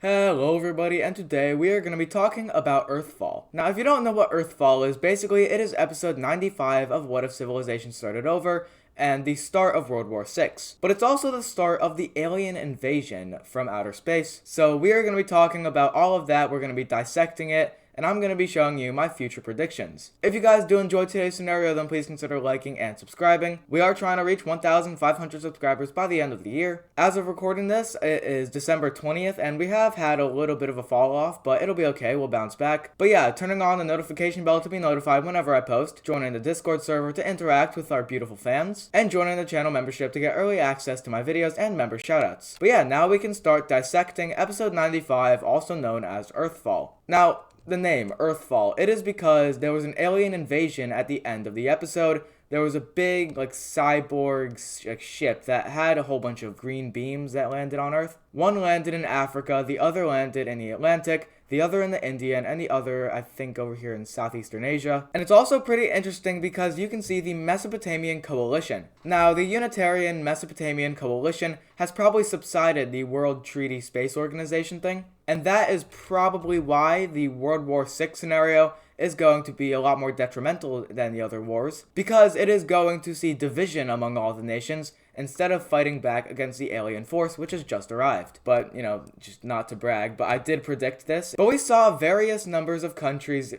Hello everybody, and today we are going to be talking about Earthfall. Now, if you don't know what Earthfall is, basically it is episode 95 of What If Civilization Started Over, and the start of World War VI. But it's also the start of the alien invasion from outer space. So we are going to be talking about all of that, we're going to be dissecting it, and I'm going to be showing you my future predictions. If you guys do enjoy today's scenario, then please consider liking and subscribing. We are trying to reach 1,500 subscribers by the end of the year. As of recording this, it is December 20th, and we have had a little bit of a fall off, but it'll be okay, we'll bounce back. But yeah, turning on the notification bell to be notified whenever I post, joining the Discord server to interact with our beautiful fans, and joining the channel membership to get early access to my videos and member shoutouts. But yeah, now we can start dissecting episode 95, also known as Earthfall. Now, the name, Earthfall, it is because there was an alien invasion at the end of the episode. There was a big, cyborg ship that had a whole bunch of green beams that landed on Earth. One landed in Africa, the other landed in the Atlantic, the other in the Indian, and the other, I think, over here in Southeastern Asia. And it's also pretty interesting because you can see the Mesopotamian Coalition. Now, the Unitarian Mesopotamian Coalition has probably subsided the World Treaty Space Organization thing, and that is probably why the World War VI scenario is going to be a lot more detrimental than the other wars, because it is going to see division among all the nations instead of fighting back against the alien force which has just arrived. But, just not to brag, but I did predict this. But we saw various numbers of countries,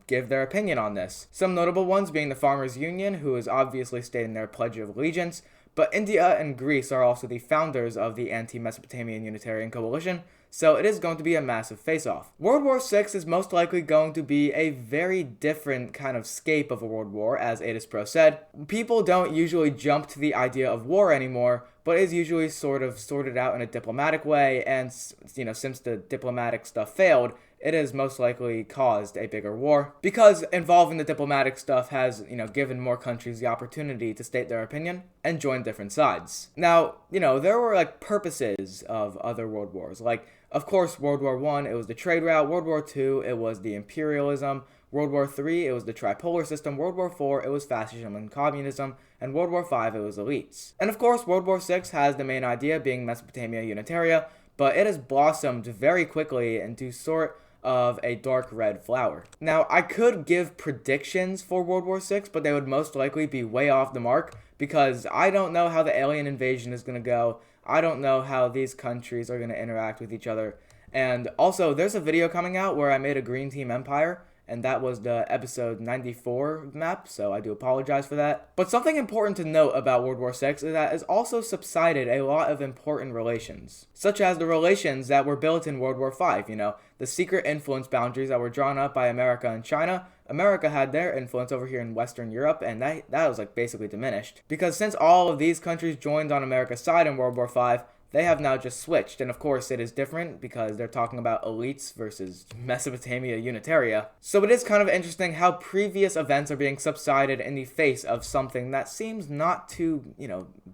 give their opinion on this. Some notable ones being the Farmers Union, who is obviously stating their Pledge of Allegiance, but India and Greece are also the founders of the anti-Mesopotamian Unitarian Coalition, so it is going to be a massive face-off. World War VI is most likely going to be a very different kind of scape of a world war, as Adis Pro said. People don't usually jump to the idea of war anymore, but is usually sort of sorted out in a diplomatic way, and since the diplomatic stuff failed, it has most likely caused a bigger war, because involving the diplomatic stuff has, given more countries the opportunity to state their opinion and join different sides. Now, there were purposes of other world wars. Of course, World War I, it was the trade route. World War II, it was the imperialism. World War III, it was the tripolar system. World War IV, it was fascism and communism. And World War V, it was elites. And of course, World War VI has the main idea being Mesopotamia Unitaria, but it has blossomed very quickly into sort of a dark red flower. Now, I could give predictions for World War VI, but they would most likely be way off the mark, because I don't know how the alien invasion is going to go. I don't know how these countries are going to interact with each other. And also, there's a video coming out where I made a Green Team Empire, and that was the episode 94 map, so I do apologize for that. But something important to note about World War VI is that it's also subsided a lot of important relations, such as the relations that were built in World War V, the secret influence boundaries that were drawn up by America and China. America had their influence over here in Western Europe, and that was basically diminished. Because since all of these countries joined on America's side in World War V, they have now just switched, and of course it is different because they're talking about elites versus Mesopotamia Unitaria. So it is kind of interesting how previous events are being subsided in the face of something that seems not too,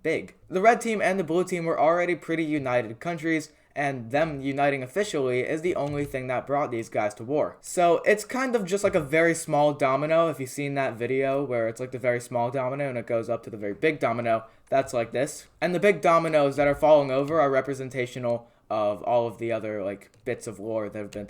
big. The red team and the blue team were already pretty united countries, and them uniting officially is the only thing that brought these guys to war. So it's kind of just like a very small domino. If you've seen that video where it's like the very small domino and it goes up to the very big domino, that's like this. And the big dominoes that are falling over are representational of all of the other bits of lore that have been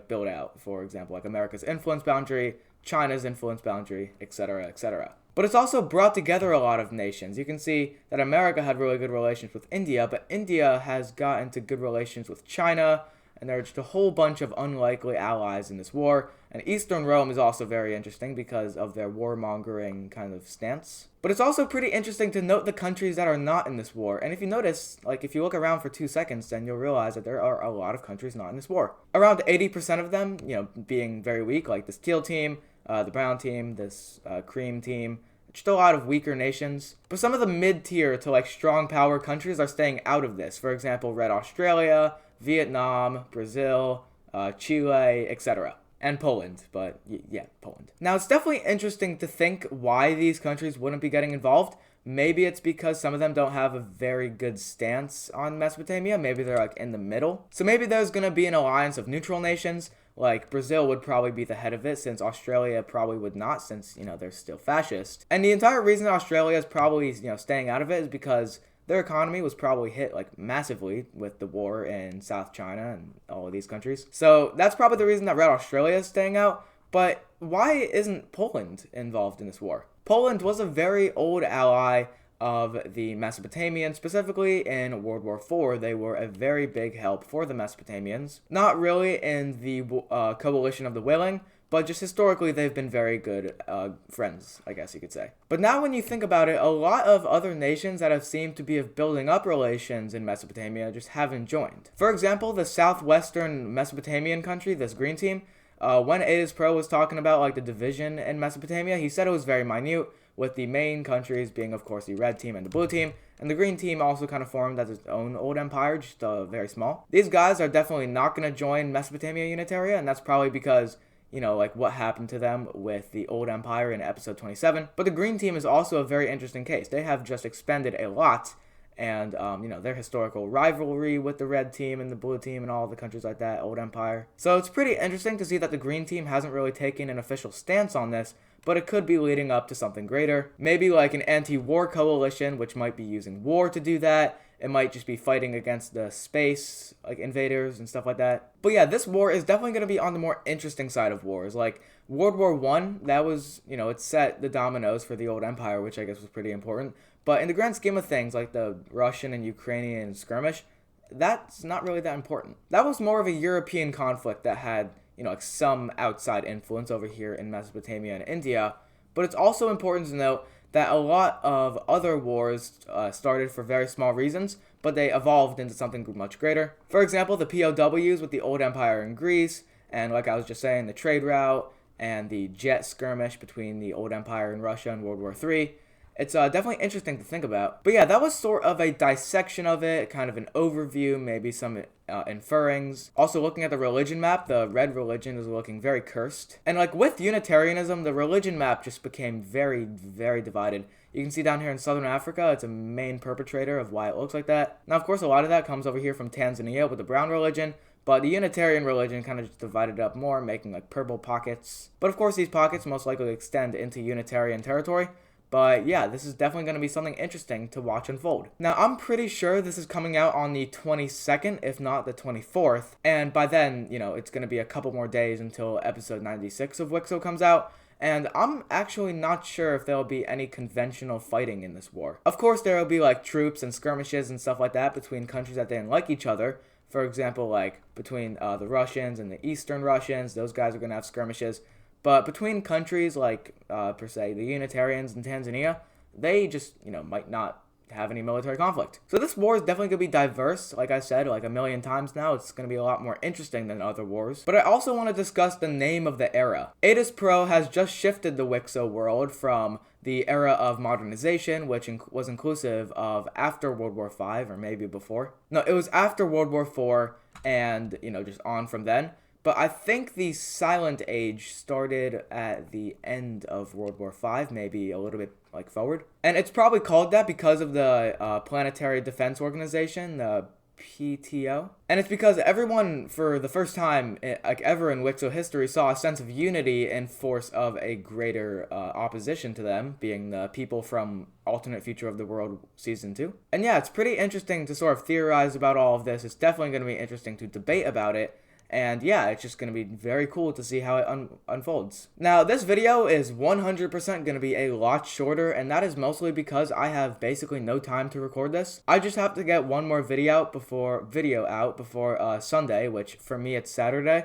built out. For example, America's influence boundary, China's influence boundary, etc., etc. But it's also brought together a lot of nations. You can see that America had really good relations with India, but India has gotten to good relations with China, and there are just a whole bunch of unlikely allies in this war. And Eastern Rome is also very interesting because of their warmongering kind of stance. But it's also pretty interesting to note the countries that are not in this war. And if you notice, if you look around for 2 seconds, then you'll realize that there are a lot of countries not in this war. Around 80% of them, being very weak, like this teal team, the brown team, this cream team, just a lot of weaker nations. But some of the mid-tier to strong power countries are staying out of this. For example, Red Australia, Vietnam, Brazil, Chile, etc. And Poland, but yeah, Poland. Now, it's definitely interesting to think why these countries wouldn't be getting involved. Maybe it's because some of them don't have a very good stance on Mesopotamia. Maybe they're in the middle. So maybe there's going to be an alliance of neutral nations. Brazil would probably be the head of it, since Australia probably would not, since, they're still fascist. And the entire reason Australia is probably, staying out of it is because their economy was probably hit like massively with the war in South China and all of these countries. So that's probably the reason that Red Australia is staying out. But why isn't Poland involved in this war? Poland was a very old ally of the Mesopotamians, specifically in World War IV. They were a very big help for the Mesopotamians. Not really in the coalition of the Willing, but just historically they've been very good friends, I guess you could say. But now when you think about it, a lot of other nations that have seemed to be building up relations in Mesopotamia just haven't joined. For example, the southwestern Mesopotamian country, this green team, when Ada's Pro was talking about like the division in Mesopotamia, he said it was very minute, with the main countries being, of course, the red team and the blue team, and the green team also kind of formed as its own old empire, just very small. These guys are definitely not going to join Mesopotamia Unitaria, and that's probably because, you know, like what happened to them with the old empire in episode 27. But the green team is also a very interesting case. They have just expanded a lot, and, you know, their historical rivalry with the red team and the blue team and all the countries like that, old empire. So it's pretty interesting to see that the green team hasn't really taken an official stance on this, but it could be leading up to something greater. Maybe like an anti-war coalition, which might be using war to do that. It might just be fighting against the space, like invaders and stuff like that. But yeah, this war is definitely going to be on the more interesting side of wars. Like World War I, that was, you know, it set the dominoes for the old empire, which I guess was pretty important. But in the grand scheme of things, like the Russian and Ukrainian skirmish, that's not really that important. That was more of a European conflict that had, you know, like some outside influence over here in Mesopotamia and India. But it's also important to note that a lot of other wars started for very small reasons, but they evolved into something much greater. For example, the POWs with the old empire in Greece, and like I was just saying, the trade route and the jet skirmish between the old empire and Russia in World War III. It's definitely interesting to think about. But yeah, that was sort of a dissection of it, kind of an overview, maybe some inferrings. Also looking at the religion map, the red religion is looking very cursed. And like with Unitarianism, the religion map just became very, very divided. You can see down here in Southern Africa, it's a main perpetrator of why it looks like that. Now, of course, a lot of that comes over here from Tanzania with the brown religion, but the Unitarian religion kind of just divided it up more, making like purple pockets. But of course, these pockets most likely extend into Unitarian territory. But yeah, this is definitely going to be something interesting to watch unfold. Now, I'm pretty sure this is coming out on the 22nd, if not the 24th. And by then, you know, it's going to be a couple more days until episode 96 of WICSO comes out. And I'm actually not sure if there will be any conventional fighting in this war. Of course, there will be like troops and skirmishes and stuff like that between countries that didn't like each other. For example, like between the Russians and the Eastern Russians, those guys are going to have skirmishes. But between countries like, per se, the Unitarians in Tanzania, they just, you know, might not have any military conflict. So this war is definitely going to be diverse. Like I said, like a million times now, it's going to be a lot more interesting than other wars. But I also want to discuss the name of the era. Ada's Pro has just shifted the WICSO world from the era of modernization, which was inclusive of after World War V, or maybe before. No, it was after World War IV and, you know, just on from then. But I think the Silent Age started at the end of World War V, maybe a little bit like forward. And it's probably called that because of the Planetary Defense Organization, the PTO. And it's because everyone, for the first time like ever in WICSO history, saw a sense of unity in force of a greater opposition to them, being the people from Alternate Future of the World Season 2. And yeah, it's pretty interesting to sort of theorize about all of this. It's definitely going to be interesting to debate about it. And yeah, it's just going to be very cool to see how it unfolds. Now, this video is 100% going to be a lot shorter, and that is mostly because I have basically no time to record this. I just have to get one more video out before Sunday, which for me it's Saturday.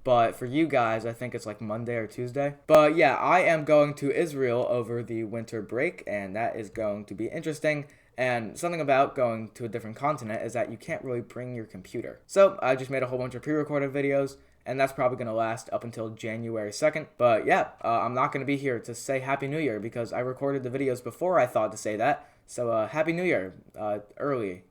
But for you guys, I think it's like Monday or Tuesday. But yeah, I am going to Israel over the winter break, and that is going to be interesting. And something about going to a different continent is that you can't really bring your computer. So I just made a whole bunch of pre-recorded videos, and that's probably going to last up until January 2nd. But yeah, I'm not going to be here to say Happy New Year because I recorded the videos before I thought to say that. So Happy New Year early,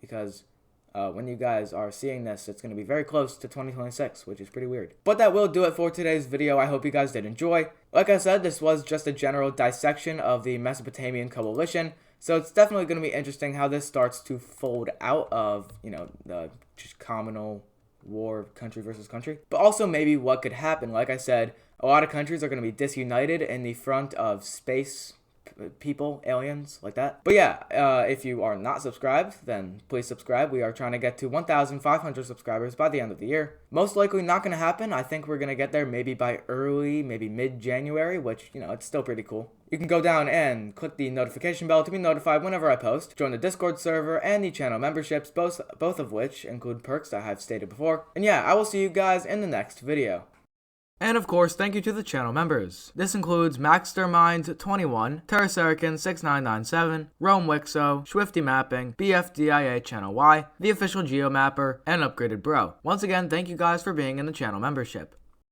because when you guys are seeing this, it's going to be very close to 2026, which is pretty weird. But that will do it for today's video. I hope you guys did enjoy. Like I said, this was just a general dissection of the Mesopotamian coalition. So it's definitely going to be interesting how this starts to fold out of, you know, the just communal war, country versus country. But also maybe what could happen. Like I said, a lot of countries are going to be disunited in the front of space people, aliens, like that. But yeah, if you are not subscribed, then please subscribe. We are trying to get to 1,500 subscribers by the end of the year. Most likely not going to happen. I think we're going to get there maybe by maybe mid-January, which, it's still pretty cool. You can go down and click the notification bell to be notified whenever I post, join the Discord server, and the channel memberships, both of which include perks that I've stated before. And yeah, I will see you guys in the next video. And of course, thank you to the channel members. This includes Maxtermind21, Terraserican6997, Rome WICSO, Swifty Mapping, BFDIA Channel Y, The Official Geomapper, and Upgraded Bro. Once again, thank you guys for being in the channel membership.